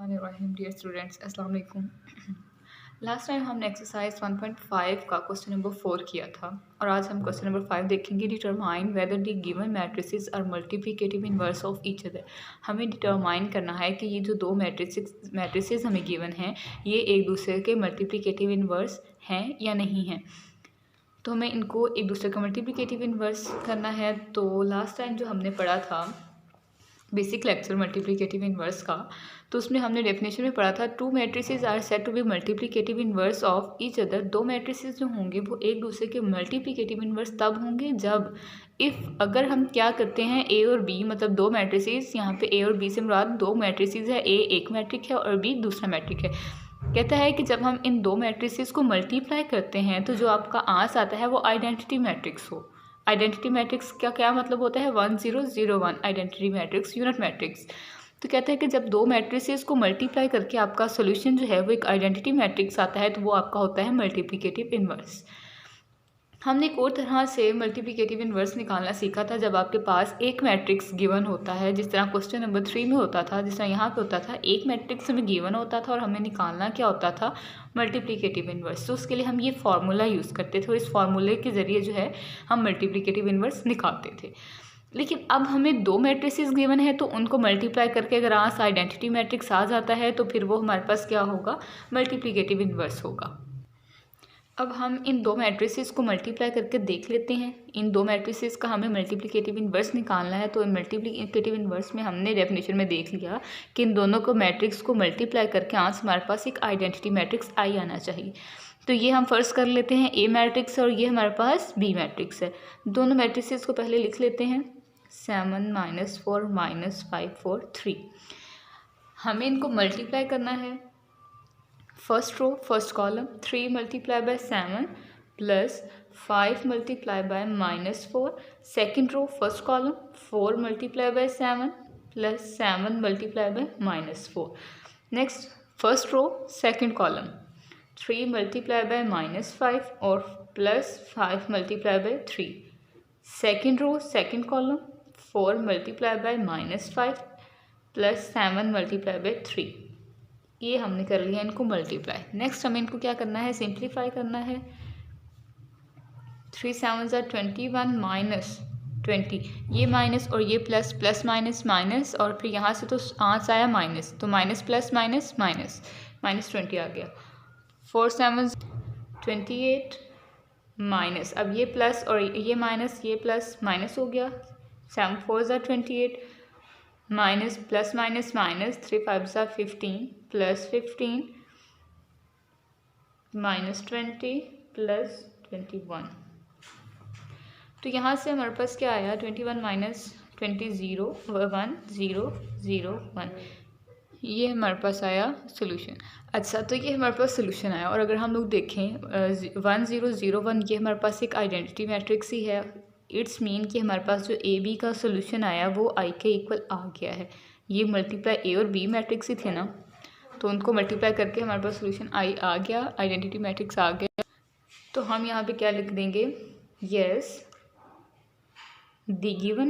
बिस्मिल्लाहिर्रहमानिर्रहीम। Dear students, अस्सलाम वालेकुम। लास्ट टाइम हमने एक्सरसाइज 1.5 का क्वेश्चन नंबर 4 किया था और आज हम क्वेश्चन नंबर 5 देखेंगे। Determine whether the given matrices are multiplicative inverse of each other. हमें डिटरमाइन करना है कि ये जो दो मैट्रिसेस हमें गिवन हैं ये एक दूसरे के मल्टीप्लिकेटिव इनवर्स हैं या नहीं हैं। तो हमें इनको एक दूसरे का मल्टीप्लिकेटिव इनवर्स करना है। तो लास्ट टाइम जो हमने पढ़ा था बेसिक लेक्चर मल्टीप्लिकेटिव इनवर्स का, तो उसमें हमने डेफिनेशन में पढ़ा था two matrices are said to be multiplicative inverse of each other. दो मैट्रिसेस जो होंगे वो एक दूसरे के मल्टीप्लिकेटिव इनवर्स तब होंगे जब अगर हम क्या करते हैं ए और बी, मतलब दो मैट्रिसेस, यहाँ पे ए और बी से मुराद दो मैट्रिसेस है, ए एक मैट्रिक है और बी दूसरा मैट्रिक है। कहता है कि जब हम इन दो मैट्रिसेस को मल्टीप्लाई करते हैं तो जो आपका आंसर आता है वो आइडेंटिटी मैट्रिक्स हो। आइडेंटिटी मैट्रिक्स का क्या मतलब होता है? 1 0 0 1 आइडेंटिटी मैट्रिक्स, यूनिट मैट्रिक्स। तो कहता है कि जब दो मैट्रिसेस को मल्टीप्लाई करके आपका सोल्यूशन जो है वो एक आइडेंटिटी मैट्रिक्स आता है तो वो आपका होता है मल्टीप्लिकेटिव इनवर्स। हमने एक और तरह से मल्टीप्लिकेटिव इनवर्स निकालना सीखा था जब आपके पास एक मैट्रिक्स गिवन होता है, जिस तरह क्वेश्चन नंबर 3 में होता था, जिस तरह यहाँ पे होता था। एक मैट्रिक्स हमें गिवन होता था और हमें निकालना क्या होता था? Multiplicative inverse. तो उसके लिए हम ये फार्मूला यूज़ करते थे और इस फार्मूले के ज़रिए जो है हम मल्टीप्लिकेटिव इनवर्स निकालते थे। लेकिन अब हमें दो मैट्रिसेस गिवन है तो उनको मल्टीप्लाई करके अगर आंसर आइडेंटिटी मैट्रिक्स आ जाता है तो फिर वो हमारे पास क्या होगा? मल्टीप्लिकेटिव इनवर्स होगा। अब हम इन दो मैट्रिसेस को मल्टीप्लाई करके देख लेते हैं। इन दो मैट्रिसेस का हमें मल्टीप्लिकेटिव इनवर्स निकालना है। तो मल्टीप्लिकेटिव इनवर्स में हमने डेफिनेशन में देख लिया कि इन दोनों को मैट्रिक्स को मल्टीप्लाई करके आंसर हमारे पास एक आइडेंटिटी मैट्रिक्स आई आना चाहिए। तो ये हम फर्स्ट कर लेते हैं ए मैट्रिक्स और ये हमारे पास बी मैट्रिक्स है। दोनों मैट्रिसेस को पहले लिख लेते हैं 7 -4 -5 4 3। हमें इनको मल्टीप्लाई करना है। First row first column 3 multiply by 7 plus 5 multiply by -4। Second row first column 4 multiply by 7 plus 7 multiply by -4। Next first row second column 3 multiply by -5 और plus 5 multiply by 3। Second row second column 4 multiply by -5 plus 7 multiply by 3। ये हमने कर लिया इनको multiply. Next हमें इनको क्या करना है? सिंप्लीफाई करना है। 3 7 21 -20, ये माइनस और ये प्लस, प्लस माइनस माइनस और फिर यहाँ से तो आंसर आया माइनस, तो माइनस प्लस माइनस माइनस -20 आ गया। 4 7 28 माइनस, अब ये प्लस और ये माइनस, ये प्लस माइनस हो गया। 7 4 28 minus plus minus minus, 3 5 15 plus 15 -20 plus 21। तो यहाँ से हमारे पास क्या आया? 21 - 20 0 1 0 0 1। ये हमारे पास आया सोल्यूशन। अच्छा, तो ये हमारे पास सोल्यूशन आया। और अगर हम लोग देखें 1 0 0 1, ये हमारे पास एक आइडेंटिटी मैट्रिक्स ही है। इट्स मीन कि हमारे पास जो ए बी का सोल्यूशन आया वो आई के इक्वल आ गया है। ये मल्टीप्लाई ए और बी मैट्रिक्स ही थे ना, तो उनको मल्टीप्लाई करके हमारे पास सोल्यूशन आई आ गया, आइडेंटिटी मैट्रिक्स आ गया। तो हम यहाँ पे क्या लिख देंगे? Yes, the given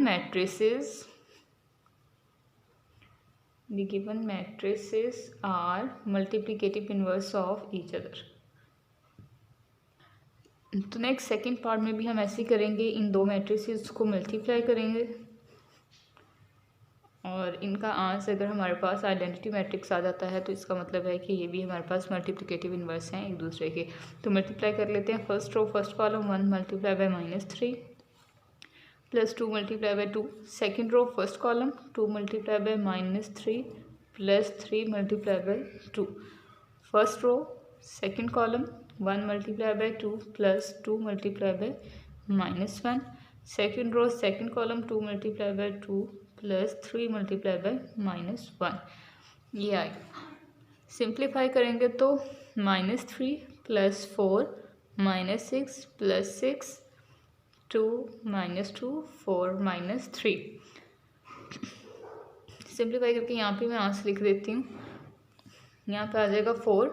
matrices are multiplicative inverse of each other. तो नेक्स्ट सेकेंड पार्ट में भी हम ऐसे करेंगे, इन दो मैट्रिसेस को मल्टीप्लाई करेंगे और इनका आंसर अगर हमारे पास आइडेंटिटी मैट्रिक्स आ जाता है तो इसका मतलब है कि ये भी हमारे पास मल्टीप्लिकेटिव इनवर्स हैं एक दूसरे के। तो मल्टीप्लाई कर लेते हैं। First row first column 1 multiply by -3 plus 2 multiply by 2। Second row first column 2 multiply by -3 plus 3 multiply by 2। First row second column 1 multiply by 2 plus 2 multiply by -1। Second row second column 2 multiply by 2 plus 3 multiply by -1। ये आएगा। Simplify करेंगे तो -3 plus 4 -6 plus 6 2 -2 4 -3। Simplify करके यहाँ पे मैं answer लिख देती हूँ। यहाँ पे आ जाएगा 4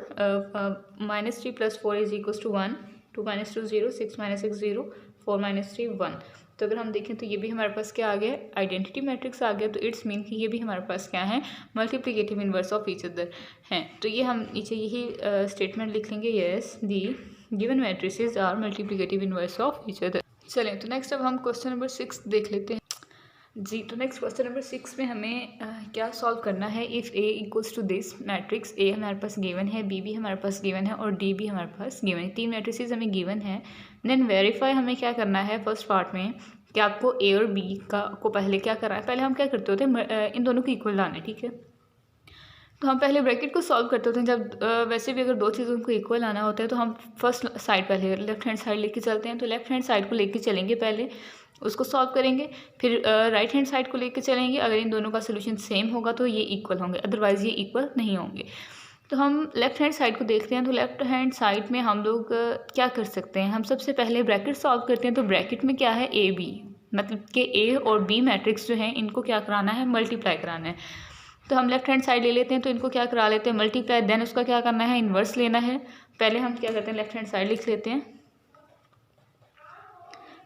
-3 प्लस 4 इज इक्वल टू 1, 2 - 2 0, 6 - 6 0, 4 - 3 1। तो अगर हम देखें तो ये भी हमारे पास क्या आ गया, आइडेंटिटी मैट्रिक्स आ गया। तो इट्स मीन कि ये भी हमारे पास क्या है, multiplicative inverse of each other हैं। तो ये हम नीचे यही स्टेटमेंट लिख लेंगे, yes the given matrices are multiplicative inverse of each other. चलें तो नेक्स्ट अब हम क्वेश्चन नंबर 6 देख लेते हैं जी। तो नेक्स्ट क्वेश्चन नंबर 6 में हमें क्या सॉल्व करना है। If A equals to this matrix, A हमारे पास गिवन है, बी भी हमारे पास गिवन है और डी भी हमारे पास गिवन है, 3 मैट्रिसेस हमें गिवन है। देन वेरीफाई हमें क्या करना है फर्स्ट पार्ट में कि आपको ए और बी का को पहले क्या करना है। पहले हम क्या करते होते हैं, इन दोनों को इक्वल लाना है, ठीक है। तो हम पहले ब्रैकेट को सॉल्व करते होते हैं। जब वैसे भी अगर दो चीज़ों को इक्वल आना होता है तो हम फर्स्ट साइड पहले लेफ्ट हैंड साइड लेके चलते हैं। तो लेफ्ट हैंड साइड को लेके चलेंगे, पहले उसको सॉल्व करेंगे, फिर राइट हैंड साइड को लेके चलेंगे। अगर इन दोनों का सोल्यूशन सेम होगा तो ये इक्वल होंगे, अदरवाइज़ ये इक्वल नहीं होंगे। तो हम लेफ्ट हैंड साइड को देखते हैं। तो लेफ्ट हैंड साइड में हम लोग क्या कर सकते हैं, हम सबसे पहले ब्रैकेट सॉल्व करते हैं। तो ब्रैकेट में क्या है, ए बी, मतलब कि ए और बी मैट्रिक्स जो हैं इनको क्या कराना है, मल्टीप्लाई कराना है। तो हम लेफ्ट हैंड साइड ले लेते हैं, तो इनको क्या करा लेते हैं, मल्टीप्लाई। देन उसका क्या करना है, इन्वर्स लेना है। पहले हम क्या करते हैं, लेफ्ट हैंड साइड लिख लेते हैं।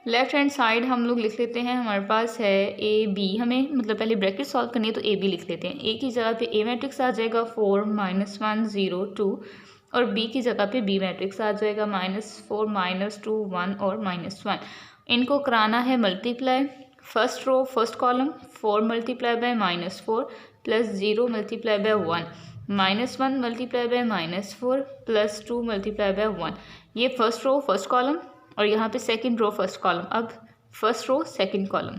लेफ्ट हैंड साइड हम लोग लिख लेते हैं, हमारे पास है ए बी। हमें मतलब पहले ब्रैकेट सॉल्व करनी है तो ए बी लिख लेते हैं। ए की जगह पे ए मैट्रिक्स आ जाएगा 4 -1 0 2, और बी की जगह पे बी मैट्रिक्स आ जाएगा -4 -2 1 और -1। इनको कराना है multiply. First row first column 4 multiply by -4 plus 0 multiply by 1 -1 multiply by -4 plus 2 multiply by 1। ये फर्स्ट रो फर्स्ट कॉलम और यहाँ पे सेकंड रो फर्स्ट कॉलम। अब first row second column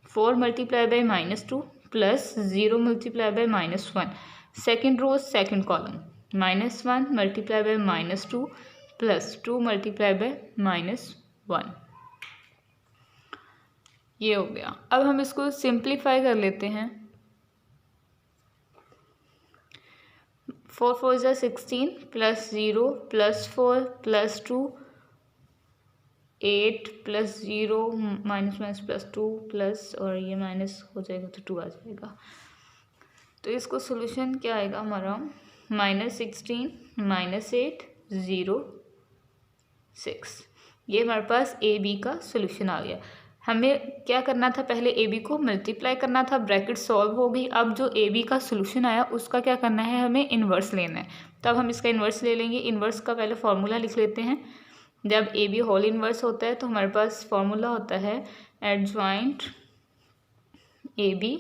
4 multiply by -2 plus 0 multiply by -1। Second row second column -1 multiply by -2 plus 2 multiply by -1। ये हो गया। अब हम इसको सिंप्लीफाई कर लेते हैं। 4 4 = 16 plus 0 plus 4 plus 2 8 plus 0 minus plus 2 plus, और ये माइनस हो जाएगा तो 2 आ जाएगा। तो इसको सोल्यूशन क्या आएगा हमारा, -16 -8 0 6। ये हमारे पास ए बी का सोल्यूशन आ गया। हमें क्या करना था, पहले ए बी को मल्टीप्लाई करना था, ब्रैकेट सॉल्व हो गई। अब जो ए बी का सोल्यूशन आया उसका क्या करना है, हमें इन्वर्स लेना है। तब हम इसका इन्वर्स ले लेंगे। इन्वर्स का पहले फॉर्मूला लिख लेते हैं। जब ए बी होल इन्वर्स होता है तो हमारे पास फॉर्मूला होता है adjoint A B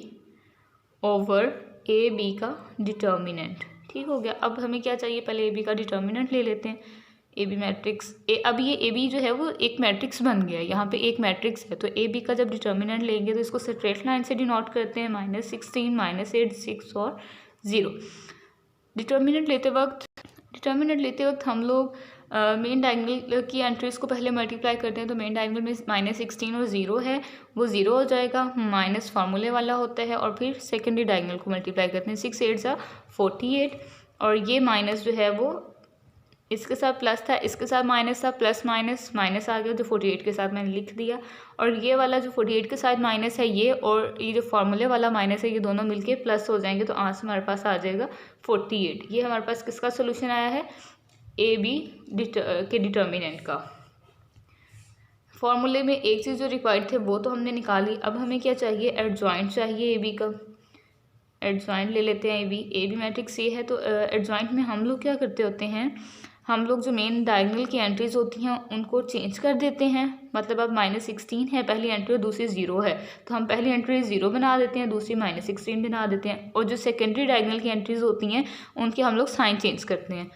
over A B का डिटर्मिनेंट। ठीक हो गया। अब हमें क्या चाहिए, पहले ए बी का डिटर्मिनेंट ले लेते हैं। ए बी मैट्रिक्स अब ये ए बी जो है वो एक मैट्रिक्स बन गया है, यहाँ पे एक मैट्रिक्स है। तो ए बी का जब डिटर्मिनेंट लेंगे तो इसको स्ट्रेट लाइन से डिनोट करते हैं, -16 -8 6 और 0। डिटर्मिनेंट लेते वक्त हम लोग मेन डायगोनल की एंट्रीज को पहले मल्टीप्लाई करते हैं। तो मेन डायगोनल में -16 और 0 है, वो 0 हो जाएगा, माइनस फार्मूले वाला होता है। और फिर सेकेंडरी डायगोनल को मल्टीप्लाई करते हैं, 6 8 = 48, और ये माइनस जो है वो इसके साथ प्लस था, इसके साथ माइनस था, प्लस माइनस माइनस आ गया, जो 48 के साथ मैंने लिख दिया। और ये वाला जो 48 के साथ माइनस है ये, और ये जो फार्मूले वाला माइनस है, ये दोनों मिलके प्लस हो जाएंगे। तो आंसर हमारे पास आ जाएगा 48। ये हमारे पास किसका सोल्यूशन आया है, ए बी के डिटर्मिनेंट का। फॉर्मूले में एक चीज़ जो रिक्वायर्ड थे वो तो हमने निकाली। अब हमें क्या चाहिए, एडजॉइंट चाहिए ए बी का। एडजॉइंट ले लेते हैं ए बी मैट्रिक्स ये है। तो एडजॉइंट में हम लोग क्या करते होते हैं, हम लोग जो मेन डायगोनल की एंट्रीज होती हैं उनको चेंज कर देते हैं। मतलब अब -16 है पहली एंट्री और दूसरी 0 है, तो हम पहली एंट्री 0 बना देते हैं, दूसरी -16 बना देते हैं। और जो सेकेंडरी डायगोनल की एंट्रीज होती हैं उनके हम लोग साइन चेंज करते हैं।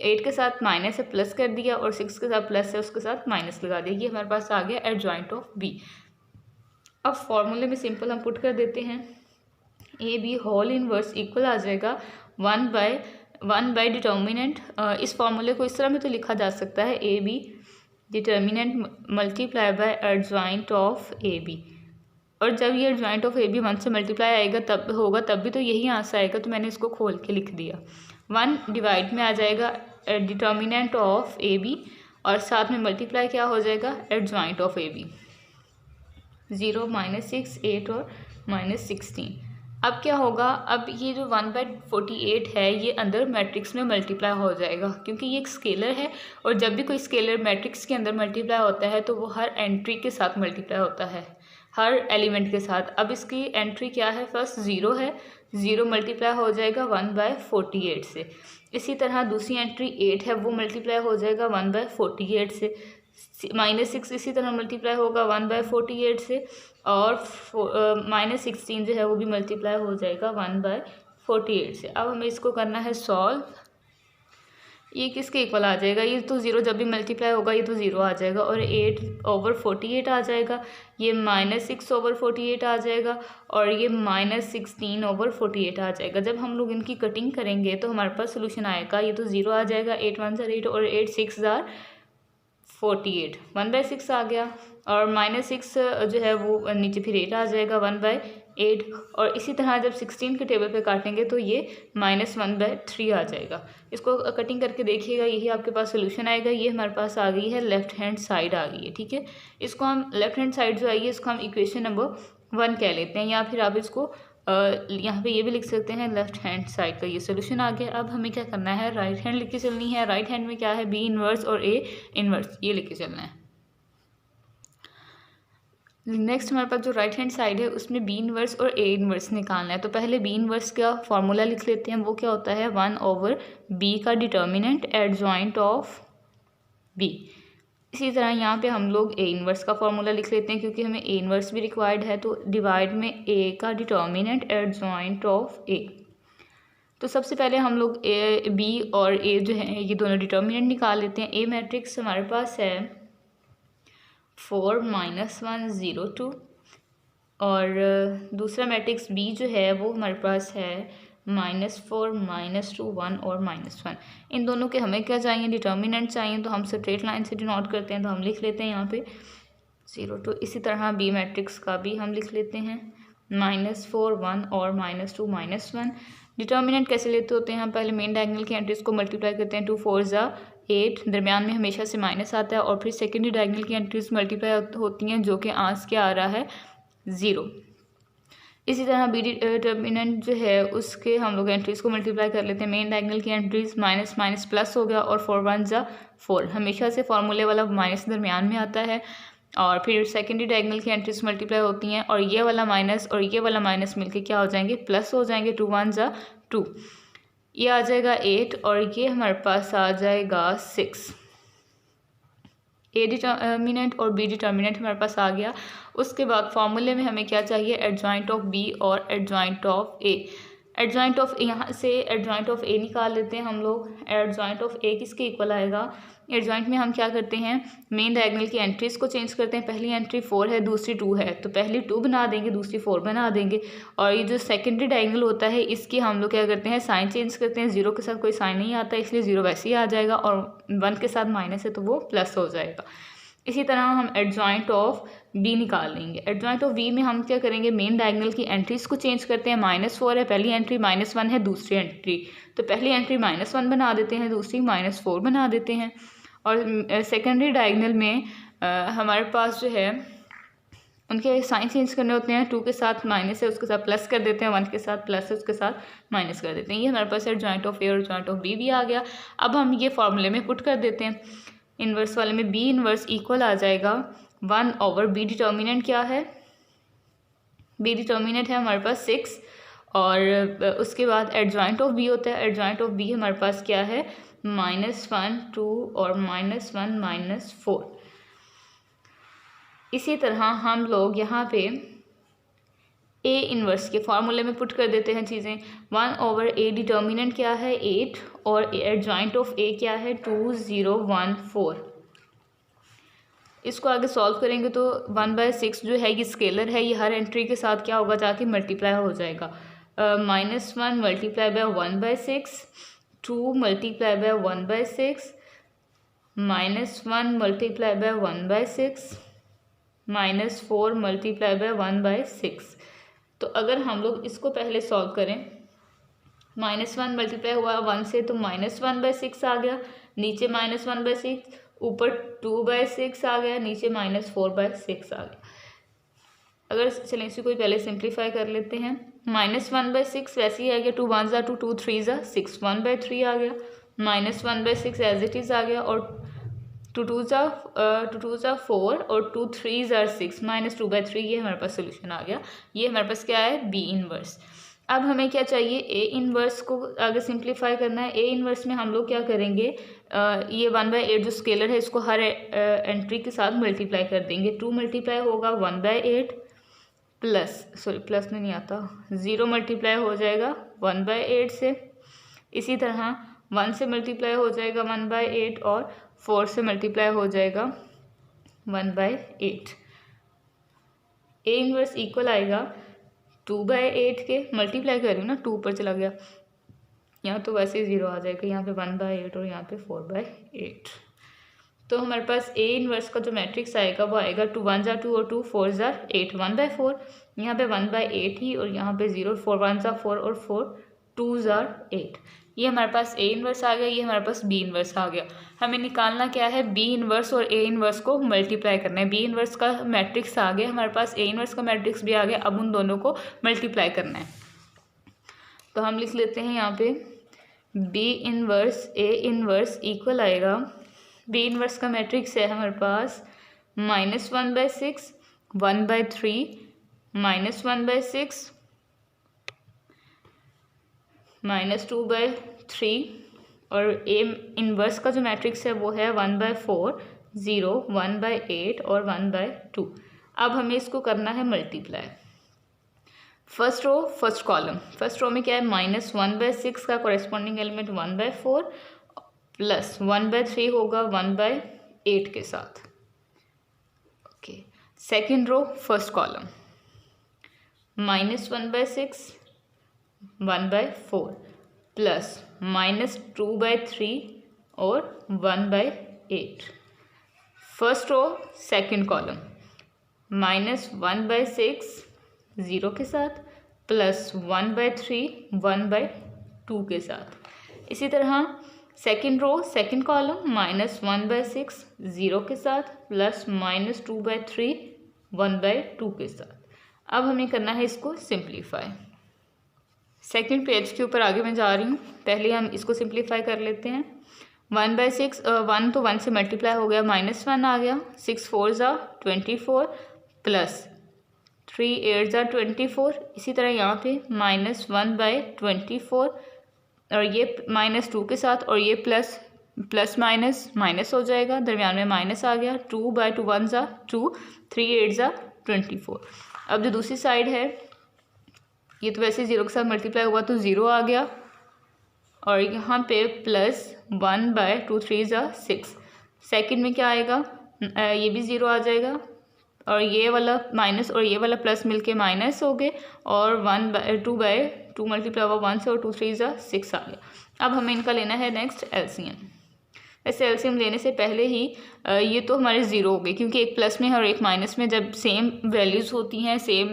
8 के साथ माइनस है प्लस कर दिया, और 6 के साथ प्लस है उसके साथ माइनस लगा दिया। ये हमारे पास आ गया एडजॉइंट ऑफ बी। अब फॉर्मूले में सिंपल हम पुट कर देते हैं, A B whole inverse equal आ जाएगा 1 बाय डिटर्मिनेंट। इस फॉर्मूले को इस तरह में तो लिखा जा सकता है, A B determinant multiply by adjoint of A B. और जब ये एडजॉइंट ऑफ ए बी 1 से मल्टीप्लाई आएगा तब होगा, तब भी तो यही आंसर आएगा। तो मैंने इसको खोल के लिख दिया। 1 डिवाइड में आ जाएगा डिटर्मिनेंट ऑफ ए बी, और साथ में मल्टीप्लाई क्या हो जाएगा, एडजॉइंट ऑफ ए बी। 0 -6 8 और -16। अब क्या होगा, अब ये जो 1/48 है ये अंदर मैट्रिक्स में मल्टीप्लाई हो जाएगा, क्योंकि ये एक स्केलर है और जब भी कोई स्केलर मैट्रिक्स के अंदर मल्टीप्लाई होता है तो वो हर एंट्री के साथ मल्टीप्लाई होता है, हर एलिमेंट के साथ। अब इसकी एंट्री क्या है, फर्स्ट 0 है, 0 मल्टीप्लाई हो जाएगा 1/48 से। इसी तरह दूसरी एंट्री 8 है, वो मल्टीप्लाई हो जाएगा 1/48 से। -6 इसी तरह मल्टीप्लाई होगा 1/48 से, और -16 जो है वो भी मल्टीप्लाई हो जाएगा 1/48 से। अब हमें इसको करना है सॉल्व। ये किसके इक्वल आ जाएगा, ये तो 0 जब भी मल्टीप्लाई होगा ये तो 0 आ जाएगा, और 8/48 आ जाएगा, ये -6/48 आ जाएगा, और ये -16/48 आ जाएगा। जब हम लोग इनकी कटिंग करेंगे तो हमारे पास सोल्यूशन आएगा, ये तो 0 आ जाएगा, 8 1 8 और 8 6 48, 1/6 आ गया, और -6 जो है वो नीचे फिर 8 आ जाएगा 1/8, और इसी तरह जब 16 के टेबल पे काटेंगे तो ये -1/3 आ जाएगा। इसको कटिंग करके देखिएगा, यही आपके पास सोल्यूशन आएगा। ये हमारे पास आ गई है, लेफ्ट हैंड साइड आ गई है, ठीक है। इसको हम लेफ्ट हैंड साइड जो आई है इसको हम इक्वेशन नंबर 1 कह लेते हैं, या फिर आप इसको यहाँ पे ये भी लिख सकते हैं, लेफ्ट हैंड साइड का ये सोल्यूशन आ गया। अब हमें क्या करना है, राइट हैंड लिख के चलनी है। राइट हैंड में क्या है, बी इनवर्स और ए इनवर्स, ये लिख के चलना है। नेक्स्ट हमारे पास जो राइट हैंड साइड है उसमें बी इनवर्स और ए इनवर्स निकालना है। तो पहले बी इनवर्स का फॉर्मूला लिख लेते हैं, वो क्या होता है, 1/b का डिटर्मिनेंट एडजॉइंट ऑफ बी। इसी तरह यहाँ पे हम लोग ए इनवर्स का फॉर्मूला लिख लेते हैं, क्योंकि हमें ए इनवर्स भी रिक्वायर्ड है, तो डिवाइड में ए का डिटर्मिनेंट एडजॉइंट ऑफ ए। तो सबसे पहले हम लोग ए बी और ए जो है ये दोनों डिटर्मिनेंट निकाल लेते हैं। ए मैट्रिक्स हमारे पास है 4 -1 0 2, और दूसरा मैट्रिक्स बी जो है वो हमारे पास है -4 -2 1 और -1। इन दोनों के हमें क्या चाहिए, डिटर्मिनेंट चाहिए, तो हम स्ट्रेट लाइन से डिनोट करते हैं, तो हम लिख लेते हैं यहाँ पे 0 2। इसी तरह बी मैट्रिक्स का भी हम लिख लेते हैं -4 1 और -2 -1। डिटर्मिनेंट कैसे लेते होते हैं, हम पहले मेन डायगोनल की एंट्रीज को मल्टीप्लाई करते हैं, 2 4 8, दरमियान में हमेशा से माइनस आता है, और फिर सेकेंडरी डायगोनल की एंट्रीज मल्टीप्लाई होती हैं, जो कि आंस क्या आ रहा है 0। इसी तरह बी डिटर्मिनेंट जो है उसके हम लोग एंट्रीज को मल्टीप्लाई कर लेते हैं, मेन डायगोनल की एंट्रीज माइनस माइनस प्लस हो गया, और 4 1 4, हमेशा से फार्मूले वाला माइनस दरमियान में आता है, और फिर सेकेंडरी डायगोनल की एंट्रीज मल्टीप्लाई होती हैं, और ये वाला माइनस और ये वाला माइनस मिलके क्या हो जाएंगे, प्लस हो जाएंगे, 2 1 2, ये आ जाएगा 8, और ये हमारे पास आ जाएगा 6। ए डिटर्मिनेंट और बी डिटर्मिनेंट हमारे पास आ गया। उसके बाद फॉर्मूले में हमें क्या चाहिए, एडजॉइंट ऑफ बी और adjoint of A. Adjoint of यहाँ से एडजॉइंट ऑफ ए निकाल लेते हैं हम लोग। एडजॉइंट ऑफ ए किसके इक्वल आएगा, एडजॉइंट में हम क्या करते हैं, मेन डायगोनल की एंट्रीज को चेंज करते हैं। पहली एंट्री 4 है, दूसरी 2 है, तो पहली 2 बना देंगे, दूसरी 4 बना देंगे, और ये जो सेकेंडरी डायगोनल होता है इसकी हम लोग क्या करते हैं, साइन चेंज करते हैं। 0 के साथ कोई साइन नहीं आता, इसलिए 0 वैसे ही आ जाएगा, और 1 के साथ माइनस है तो वो प्लस हो जाएगा। इसी तरह हम एडजॉइंट ऑफ बी निकाल लेंगे। एडजॉइंट ऑफ बी में हम क्या करेंगे, मेन डायगोनल की एंट्रीज को चेंज करते हैं। -4 है, पहली एंट्री, -1 है दूसरी एंट्री, तो पहली एंट्री -1 बना देते हैं, दूसरी -4 बना देते हैं। और सेकेंडरी डायगोनल में हमारे पास जो है उनके साइन चेंज करने होते हैं। 2 के साथ माइनस है, उसके साथ प्लस कर देते हैं, 1 के साथ प्लस है, उसके साथ माइनस कर देते हैं। ये हमारे पास एडजॉइंट ऑफ ए और एडजॉइंट ऑफ बी भी आ गया। अब हम ये फॉर्मूले में पुट कर देते हैं। इन्वर्स वाले में बी इन्वर्स इक्वल आ जाएगा 1/b। डिटर्मिनेंट क्या है, बी डिटर्मिनेंट है हमारे पास 6, और उसके बाद एडजॉइंट ऑफ बी होता है। एडजॉइंट ऑफ बी हमारे पास क्या है, -1 2 और -1 -4। इसी तरह हम लोग यहाँ पे ए इन्वर्स के फार्मूले में पुट कर देते हैं चीज़ें। 1/a डिटर्मिनेंट क्या है 8, और एडजॉइंट ऑफ ए क्या है 2 0 1 4। इसको आगे सॉल्व करेंगे तो 1/6 जो है ये स्केलर है, ये हर एंट्री के साथ क्या होगा, जाके मल्टीप्लाई हो जाएगा। -1 multiply bye 1/6, 2 multiply bye 1/6, -1 multiply bye 1/6, -4 multiply bye 1/6। तो अगर हम लोग इसको पहले सॉल्व करें, -1 मल्टीप्लाई हुआ 1 से तो -1/6 आ गया, नीचे -1/6, ऊपर 2/6 आ गया, नीचे -4/6 आ गया। अगर चलें इसी को पहले सिंप्लीफाई कर लेते हैं, -1/6 वैसे ही आ गया, 2 1 ज़ा 2, 2 3 ज़ा 6, 1/3 आ गया, -1/6 एज इट इज़ आ गया, और 2 2 ज़ा 4 और 2 3 ज़ा 6, -2/3, ये हमारे पास सोल्यूशन आ गया। ये हमारे पास क्या है, बी इनवर्स। अब हमें क्या चाहिए, ए इनवर्स को आगे सिंप्लीफाई करना है। ए इनवर्स में हम लोग क्या करेंगे, ये 1/8 जो स्केलर है इसको हर एंट्री के साथ मल्टीप्लाई कर देंगे। 2 मल्टीप्लाई होगा 1/8 प्लस में नहीं आता, 0 मल्टीप्लाई हो जाएगा 1/8 से। इसी तरह 1 से मल्टीप्लाई हो जाएगा 1/8 और 4 से मल्टीप्लाई हो जाएगा 1/8। ए इनवर्स इक्वल आएगा 2/8 के, मल्टीप्लाई कर रही हूँ ना, 2 ऊपर चला गया, यहाँ तो वैसे ही 0 आ जाएगा, यहाँ पे 1/8 और यहाँ पे 4/8। तो हमारे पास ए इनवर्स का जो मैट्रिक्स आएगा वो आएगा 2 1 ज़ा 2 और 2 4 ज़ा 8, 1/4, यहाँ पे 1/8 ही, और यहाँ पे 0, 4 1 ज़ा 4 और 4 2 ज़ा 8। ये हमारे पास ए इनवर्स आ गया, ये हमारे पास बी इनवर्स आ गया। हमें निकालना क्या है, बी इनवर्स और ए इनवर्स को मल्टीप्लाई करना है। बी इनवर्स का मैट्रिक्स आ गया हमारे पास, ए इनवर्स का मैट्रिक्स भी आ गया, अब उन दोनों को मल्टीप्लाई करना है। तो हम लिख लेते हैं यहाँ पे B inverse A inverse equal आएगा, बी इनवर्स का मैट्रिक्स है हमारे पास -1/6, 1/3, -1/6, -2/3, और ए इनवर्स का जो मैट्रिक्स है वो है 1/4, 0, 1/8 और 1/2। अब हमें इसको करना है multiply. First row first column, first row में क्या है, -1/6 का कॉरेस्पॉन्डिंग एलिमेंट 1/4 प्लस 1/3 होगा 1/8 के साथ। Okay, second row first column, -1/6, 1/4 plus -2/3 और 1/8। फर्स्ट रो सेकेंड कॉलम, -1/6 0 के साथ प्लस 1/3 1/2 के साथ। इसी तरह सेकेंड रो सेकेंड कॉलम, -1/6 0 के साथ प्लस -2/3 1/2 के साथ। अब हमें करना है इसको सिंप्लीफाई। सेकेंड पेज के ऊपर आगे मैं जा रही हूँ, पहले हम इसको सिंप्लीफाई कर लेते हैं। 1/6 1 तो 1 से मल्टीप्लाई हो गया, -1 आ गया, 6 4 ज़ा 24 प्लस 3 8 ज़ा 24। इसी तरह यहाँ पे -1/24 और ये -2 के साथ, और ये प्लस माइनस हो जाएगा, दरम्यान में माइनस आ गया, 2/2 1 ज़ा 2, 3 8 ज़ा 24। अब जो दूसरी साइड है, ये तो वैसे 0 के साथ मल्टीप्लाई हुआ तो 0 आ गया, और यहाँ पे प्लस 1/2 3 ज़ा 6। सेकेंड में क्या आएगा, ये भी 0 आ जाएगा, और ये वाला माइनस और ये वाला प्लस मिलके माइनस हो गए, और 2/2 मल्टीप्लाई हुआ 1 से, और 2 3 ज़ा 6 आ गया। अब हमें इनका लेना है नेक्स्ट एलसीएम। ऐसे एलसीएम लेने से पहले ही ये तो हमारे 0 हो गए, क्योंकि एक प्लस में है और एक माइनस में जब सेम वैल्यूज़ होती हैं, सेम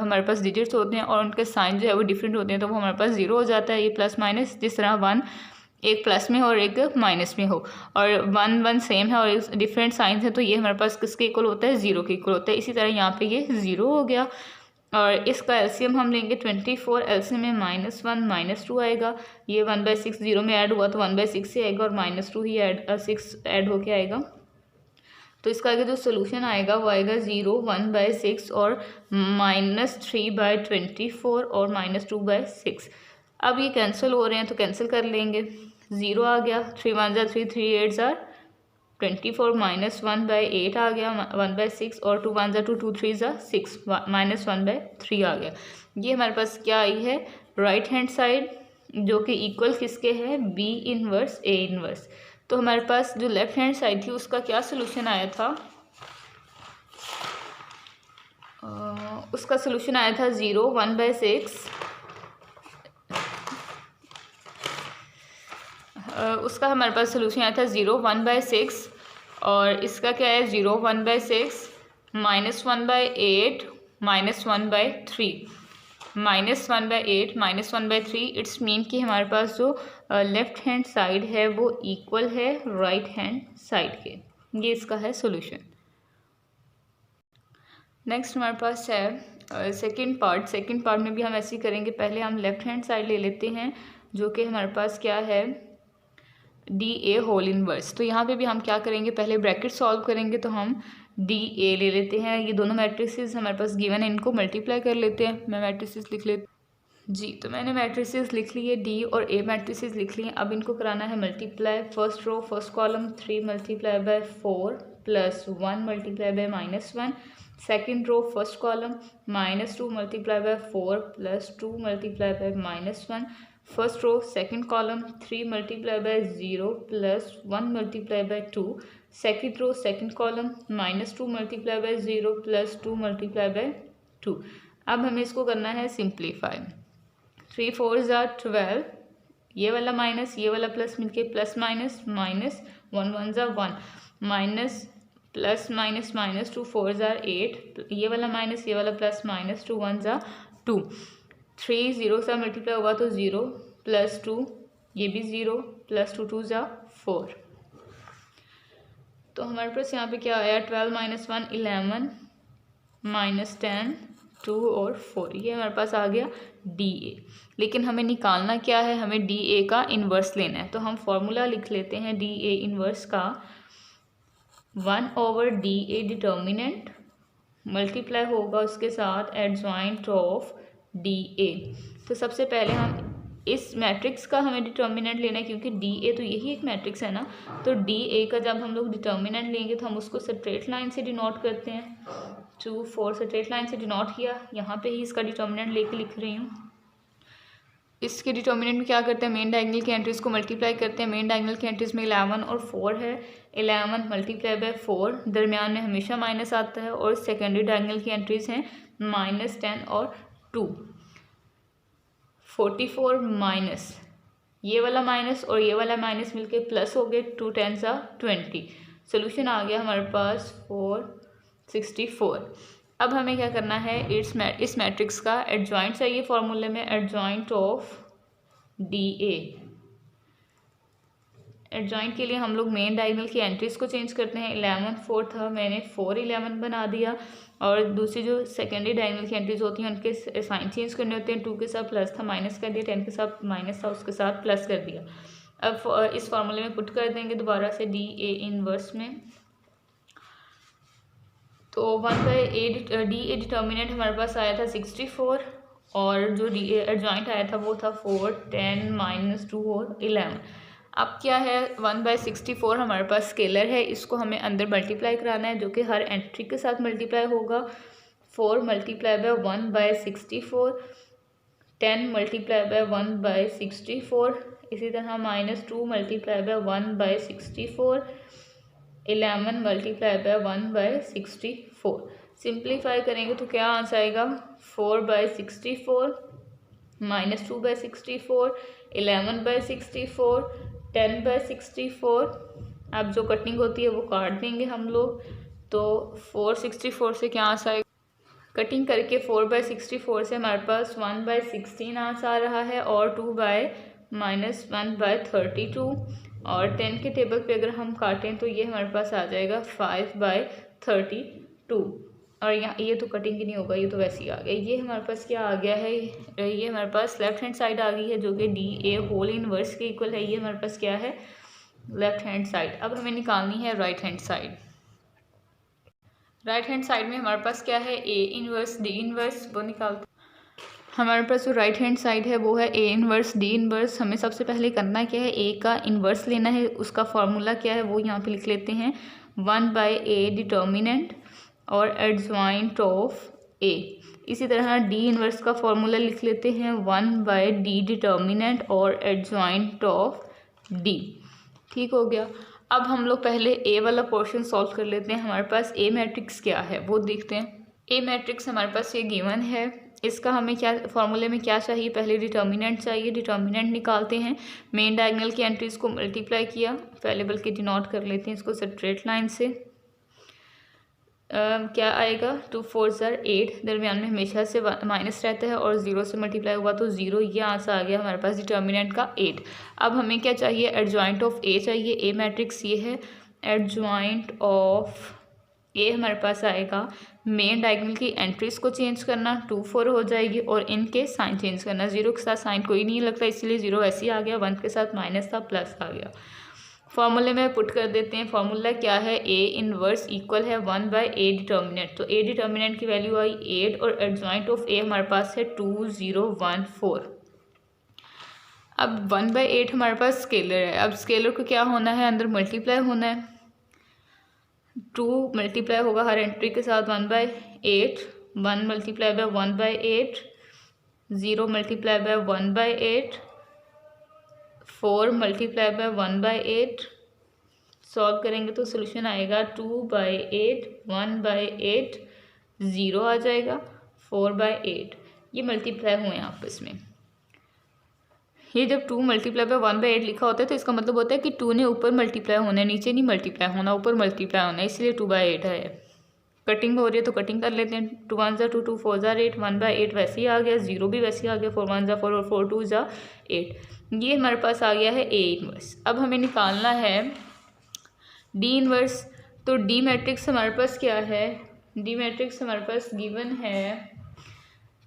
हमारे पास डिजिट्स होते हैं और उनके साइन जो है वो डिफरेंट होते हैं, तो वो हमारे पास 0 हो जाता है। ये प्लस माइनस, जिस तरह 1 एक प्लस में हो और एक माइनस में हो, और 1 1 सेम है और डिफरेंट साइंस है, तो ये हमारे पास किसके इक्वल होता है, 0 के इक्वल होता है। इसी तरह यहाँ पे ये 0 हो गया, और इसका एलसीएम हम लेंगे 24। एलसीएम में -1 -2 आएगा, ये 1/6 0 में ऐड हुआ तो 1/6 से आएगा, और -2 ही 6 ऐड होके आएगा। तो इसका आगे जो सोल्यूशन आएगा वो आएगा 0 1/6 और -3/24 और -2/6। अब ये कैंसिल हो रहे हैं तो कैंसिल कर लेंगे, 0 आ गया, 3 1 ज़ा 3, 3 8 ज़ा 24, -1/8 आ गया 1/6, और 2 1 ज़ा 2, 2 3 ज़ा 6, -1/3 आ गया। ये हमारे पास क्या आई है, राइट हैंड साइड, जो कि इक्वल किसके है, बी इनवर्स ए इनवर्स। तो हमारे पास जो लेफ्ट हैंड साइड थी उसका क्या सोल्यूशन आया था, उसका सोल्यूशन आया था 0 1/6, उसका हमारे पास सोल्यूशन आया था 0 1/6, और इसका क्या है 0 1/6 -1/8 -1/3 -1/8 -1/3। इट्स मीन कि हमारे पास जो लेफ्ट हैंड साइड है वो इक्वल है राइट हैंड साइड के। ये इसका है सोल्यूशन। नेक्स्ट हमारे पास है सेकंड पार्ट में भी हम ऐसे ही करेंगे। पहले हम लेफ्ट हैंड साइड ले लेते हैं, जो कि हमारे पास क्या है, डी ए होल इनवर्स। तो यहाँ पे भी हम क्या करेंगे, पहले ब्रैकेट सॉल्व करेंगे। तो हम डी ए ले लेते हैं, ये दोनों मैट्रिसेस हमारे पास गिवन है, इनको मल्टीप्लाई कर लेते हैं। मैं मैट्रिसेस लिख लेती जी। तो मैंने मैट्रिसेस लिख लिए, डी और ए मैट्रिसेस लिख लिए। अब इनको कराना है multiply. First row first column 3 multiply by 4 plus 1 multiply by -1। Second row first column -2 multiply by 4 plus 2 multiply by -1। First row second column 3 multiply by 0 plus 1 multiply by 2। Second row second column -2 multiply by 0 plus 2 multiply by 2। अब हमें इसको करना है simplify. 3 4 12, ये वाला minus ये वाला plus मिलके plus minus minus 1 1 1 minus plus minus -2 4 8, ये वाला माइनस ये वाला प्लस -2 1 2। 3 0 से मल्टीप्लाई होगा तो 0 प्लस 2, ये भी 0 प्लस 2 2 4। तो हमारे पास यहाँ पे क्या आया, 12 - 1 11 -10 2 और 4, ये हमारे पास आ गया डी ए। लेकिन हमें निकालना क्या है, हमें डी ए का इन्वर्स लेना है। तो हम फॉर्मूला लिख लेते हैं डी ए इन्वर्स का, 1/डी ए डिटर्मिनेंट मल्टीप्लाई होगा उसके साथ एडजॉइंट ऑफ डी ए। तो सबसे पहले हम इस मैट्रिक्स का हमें डिटर्मिनेंट लेना है, क्योंकि डी ए तो यही एक मैट्रिक्स है ना। तो डी ए का जब हम लोग डिटर्मिनेंट लेंगे तो हम उसको स्ट्रेट लाइन से डिनोट करते हैं। 2 4 स्ट्रेट लाइन से डिनोट किया, यहाँ पे ही इसका डिटर्मिनेंट लेके लिख रही हूँ। इसके डिटर्मिनेंट में क्या करते हैं, मेन डायगोनल की एंट्रीज को मल्टीप्लाई करते हैं। मेन डायगोनल की एंट्रीज में 11 और 4 है। 11 मल्टीप्लाई बाय 4, दरमियान में हमेशा माइनस आता है। और सेकेंडरी डायगोनल की एंट्रीज हैं -10 और 2। 44 माइनस ये वाला माइनस और ये वाला माइनस मिलके प्लस हो गए, 2 10 20। सोल्यूशन आ गया हमारे पास 464। अब हमें क्या करना है, इस मैट्रिक्स का एडजॉइंट चाहिए फॉर्मूले में, adjoint of D A. Adjoint के लिए हम लोग मेन डायगोनल की एंट्रीज को चेंज करते हैं। 11 4 था, मैंने 4 11 बना दिया। और दूसरी जो सेकेंडरी डायगोनल की एंट्रीज होती हैं उनके साइन चेंज करने होते हैं। 2 के साथ प्लस था माइनस कर दिया, 10 के साथ माइनस था उसके साथ प्लस कर दिया। अब इस फॉर्मूले में पुट कर देंगे दोबारा से डी ए इनवर्स में। तो 1/डी ए डिटर्मिनेंट हमारे पास आया था 64, और जो डी ए एडजॉइंट आया था वो था 4 10 -2 और 11। अब क्या है, 1/64 हमारे पास स्केलर है, इसको हमें अंदर मल्टीप्लाई कराना है, जो कि हर एंट्री के साथ मल्टीप्लाई होगा। 4 मल्टीप्लाई बाय 1/64, 10 मल्टीप्लाई बाय 1/64, इसी तरह -2 multiply bye 1/64, 11 multiply by 1/64। Simplify करेंगे तो क्या आंसर आएगा, 4/64 -2/64, 11/64, 10/64। अब जो कटिंग होती है वो काट देंगे हम लोग। तो 464 से क्या आंसर आएगा, कटिंग करके 4/64 से हमारे पास 1/16 आंसर आ रहा है, और 2/-1/32। और 10 के टेबल पे अगर हम काटें तो ये हमारे पास आ जाएगा 5/32। और यहाँ ये तो कटिंग ही नहीं होगा, ये तो वैसे ही आ गया। ये हमारे पास क्या आ गया है, ये हमारे पास लेफ्ट हैंड साइड आ गई है, जो कि डी ए होल इनवर्स के इक्वल है। ये हमारे पास क्या है, लेफ्ट हैंड साइड। अब हमें निकालनी है right hand side. Right hand side में हमारे पास क्या है, ए इनवर्स डी इनवर्स, वो निकालते हैं। हमारे पास जो राइट हैंड साइड है वो है ए इनवर्स डी इनवर्स। हमें सबसे पहले करना क्या है, ए का इनवर्स लेना है। उसका फॉर्मूला क्या है वो यहाँ पे लिख लेते हैं, 1/a डिटर्मिनेंट और एडजॉइंट ऑफ ए। इसी तरह डी इनवर्स का फॉर्मूला लिख लेते हैं, 1/d डिटर्मिनेंट और एडजॉइंट ऑफ डी। ठीक हो गया। अब हम लोग पहले ए वाला पोर्शन सॉल्व कर लेते हैं। हमारे पास ए मैट्रिक्स क्या है वो देखते हैं। ए मैट्रिक्स हमारे पास ये गिवन है। इसका हमें क्या फॉर्मूले में क्या चाहिए, पहले डिटर्मिनेंट चाहिए। डिटर्मिनेंट निकालते हैं, मेन डायगोनल की एंट्रीज को मल्टीप्लाई किया, पहले बल्कि डिनोट कर लेते हैं इसको स्ट्रेट लाइन से। क्या आएगा, 2 4 8, दरमियान में हमेशा से माइनस रहता है, और 0 से मल्टीप्लाई हुआ तो 0। ये आंसर आ गया हमारे पास डिटर्मिनेंट का 8। अब हमें क्या चाहिए, एडजॉइंट ऑफ ए चाहिए। ए मैट्रिक्स ये है, एडजॉइंट ऑफ ए हमारे पास आएगा मेन डायगोनल की एंट्रीज को चेंज करना, 2 4 हो जाएगी, और इनके साइन चेंज करना। 0 के साथ साइन कोई नहीं लगता, इसलिए 0 ऐसे ही आ गया, 1 के साथ माइनस था, प्लस आ गया। फॉर्मूले में पुट कर देते हैं। फॉर्मूला क्या है, ए इनवर्स इक्वल है 1/a डिटर्मिनेंट। तो ए डिटर्मिनेंट की वैल्यू आई 8 और एडजॉइंट ऑफ ए हमारे पास है 2 0 1 4। अब 1/8 हमारे पास स्केलर है। अब स्केलर को क्या होना है, अंदर मल्टीप्लाई होना है। 2 मल्टीप्लाई होगा हर एंट्री के साथ 1/8, 1 multiply by 1/8, 0 multiply by 1/8, 4 multiply by 1/8। Solve करेंगे तो सोल्यूशन आएगा 2/8, 1/8, 0 आ जाएगा, 4/8। ये मल्टीप्लाई हुए हैं आपस में। ये जब 2 मल्टीप्लाई बाय 1/8 लिखा होता है तो इसका मतलब होता है कि 2 ने ऊपर मल्टीप्लाई होना है, नीचे नहीं मल्टीप्लाई होना, ऊपर मल्टीप्लाई होना है, इसलिए 2/8 है। कटिंग हो रही है तो कटिंग कर लेते हैं। 2 1 2, 2 4 8, 1/8 वैसे ही आ गया, 0 भी वैसे ही आ गया, 4 1 4 और 4 2 8। ये हमारे पास आ गया है ए इनवर्स। अब हमें निकालना है डी इनवर्स। तो डी मैट्रिक्स हमारे पास क्या है, डी मैट्रिक्स हमारे पास गिवन है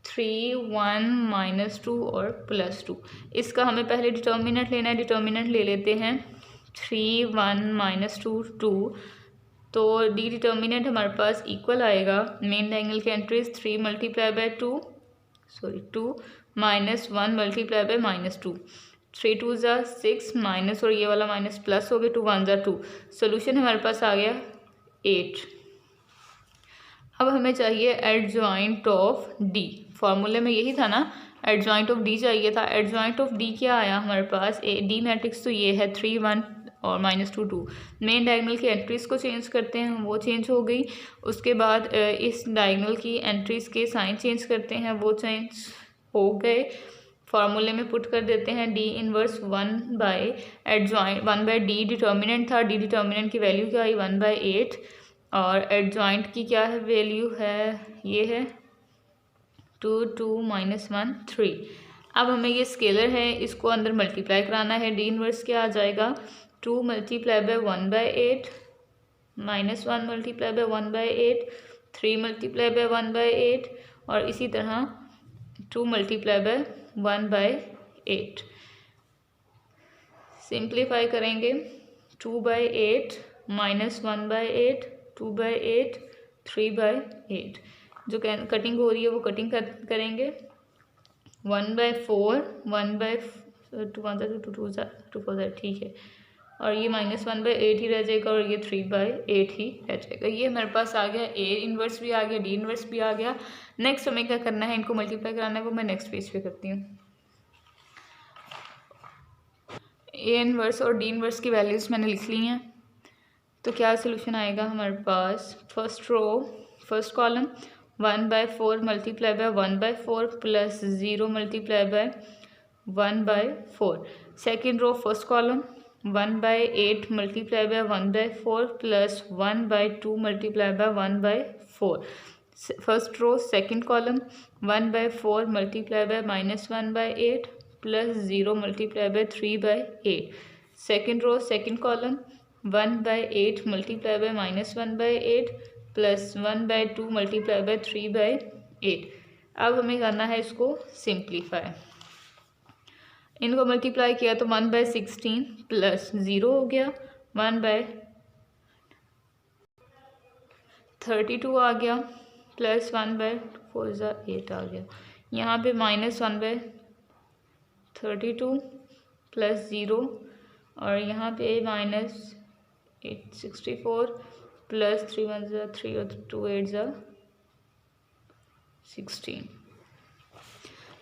3 1 -2 और +2। इसका हमें पहले डिटर्मिनेंट लेना है, डिटर्मिनेंट ले लेते हैं 3 1 -2 2। तो डी डिटर्मिनेंट हमारे पास इक्वल आएगा, मेन डायगोनल की entries 3 multiply by 2 -1 multiply by -2, 3 2 6 minus और ये वाला माइनस प्लस हो गया, 2 1 2। सोल्यूशन हमारे पास आ गया 8। अब हमें चाहिए एडजॉइंट ऑफ डी। फॉर्मूले में यही था ना, एडजॉइंट ऑफ डी चाहिए था। एडजॉइंट ऑफ डी क्या आया हमारे पास, ए डी मैट्रिक्स तो ये है 3 1 और -2 2। मेन डायगोनल की एंट्रीज को चेंज करते हैं, वो चेंज हो गई। उसके बाद इस डायगोनल की एंट्रीज के साइन चेंज करते हैं, वो चेंज हो गए। फार्मूले में पुट कर देते हैं डी इनवर्स 1/डी डिटर्मिनेंट था, डी डिटर्मिनेंट की वैल्यू क्या आई 1/8, और एडजॉइंट की क्या है वैल्यू है, ये है 2 2 -1 3। अब हमें ये स्केलर है, इसको अंदर मल्टीप्लाई कराना है। डी इनवर्स क्या आ जाएगा, 2 multiply by 1/8, -1 multiply by 1/8, 3 multiply by 1/8, और इसी तरह 2 मल्टीप्लाई बाय 1/8। सिंप्लीफाई करेंगे 2/8 -1/8, 2/8, 3/8। जो कटिंग हो रही है वो कटिंग करेंगे। 1/4, 1/2 2 4 ठीक है, और ये -1/8 ही रह जाएगा, और ये 3/8 ही रह जाएगा। ये हमारे पास आ गया, ए इनवर्स भी आ गया, डी इनवर्स भी आ गया। नेक्स्ट हमें क्या करना है, इनको मल्टीप्लाई कराना है, वो मैं नेक्स्ट पेज पे करती हूँ। ए इनवर्स और डी इनवर्स की वैल्यूज़ मैंने लिख ली हैं। तो क्या सोल्यूशन आएगा हमारे पास, first row first column 1/4 multiply by 1/4 plus 0 multiply by 1/4। Second row first column 1/8 multiply by 1/4 plus 1/2 multiply by 1/4। First row second column 1/4 multiply by -1/8 plus 0 multiply by 3/8। Second row second column 1/8 multiply by -1/8 plus 1/2 multiply by 3/8। अब हमें करना है इसको simplify. इनको multiply किया तो 1/16 plus 0 हो गया, 1/32 आ गया, प्लस 1/4 8 आ गया। यहाँ पे -1/32 प्लस 0, और यहाँ पे -864 प्लस 3 1 3 और 2 8 16।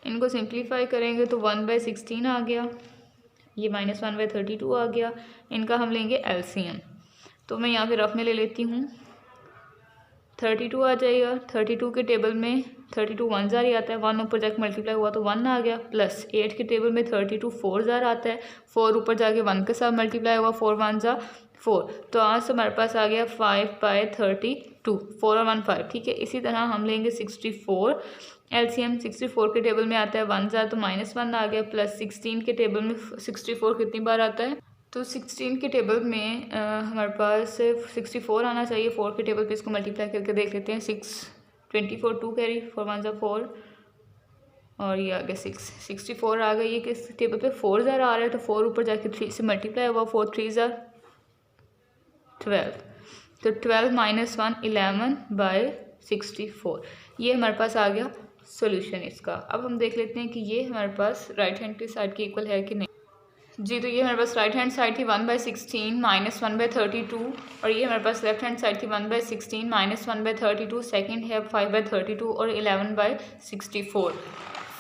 इनको सिंप्लीफाई करेंगे तो 1/16 आ गया, ये -1/32 आ गया। इनका हम लेंगे एलसीएम, तो मैं यहाँ पे रफ में ले लेती हूँ। 32 आ जाएगा, 32 के टेबल में 32 1 जार ही आता है, 1 ऊपर जाके मल्टीप्लाई हुआ तो 1 आ गया, प्लस 8 के टेबल में 32 4 जार आता है, 4 ऊपर जाके 1 के साथ मल्टीप्लाई हुआ, 4 1 जार 4। तो आज हमारे पास आ गया 5/32, 4 और 1 5, ठीक है। इसी तरह हम लेंगे 64 एलसीएम। 64 के टेबल में आता है 1 जार, तो -1 आ गया, प्लस 16 के टेबल में 64 कितनी बार आता है तो 16 के टेबल में हमारे पास 64 आना चाहिए। 4 के टेबल पे इसको मल्टीप्लाई करके देख लेते हैं। 24 2 कैरी 4 1 ज़ा 4 और ये आ गया 64 आ गई। ये किस टेबल पे 4 ज़रा आ रहा है तो 4 ऊपर जाके 3 से मल्टीप्लाई हुआ। 4 3 ज़ा 12 तो 12 माइनस 1 11 बाय 64। ये हमारे पास आ गया सोल्यूशन इसका। अब हम देख लेते हैं कि ये हमारे पास राइट हैंड की साइड के इक्वल है कि नहीं। जी तो ये हमारे पास राइट हैंड साइड थी 1/16 माइनस 1/32 और ये हमारे पास लेफ्ट हैंड साइड थी 1/16 माइनस 1/32। सेकेंड है 5/32 और 11/64।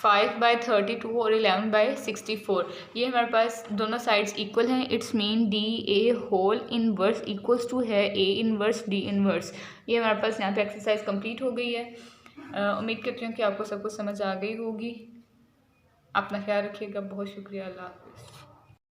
5/32 और 11/64 ये हमारे पास दोनों साइड्स इक्वल हैं। It's mean D A whole inverse equals to है ए इनवर्स डी इनवर्स। ये हमारे पास यहाँ पे एक्सरसाइज कंप्लीट हो गई है। उम्मीद करती हूँ कि आपको सब कुछ समझ आ गई होगी। अपना ख्याल रखिएगा। बहुत शुक्रिया। अल्लाह हाफ़िज़।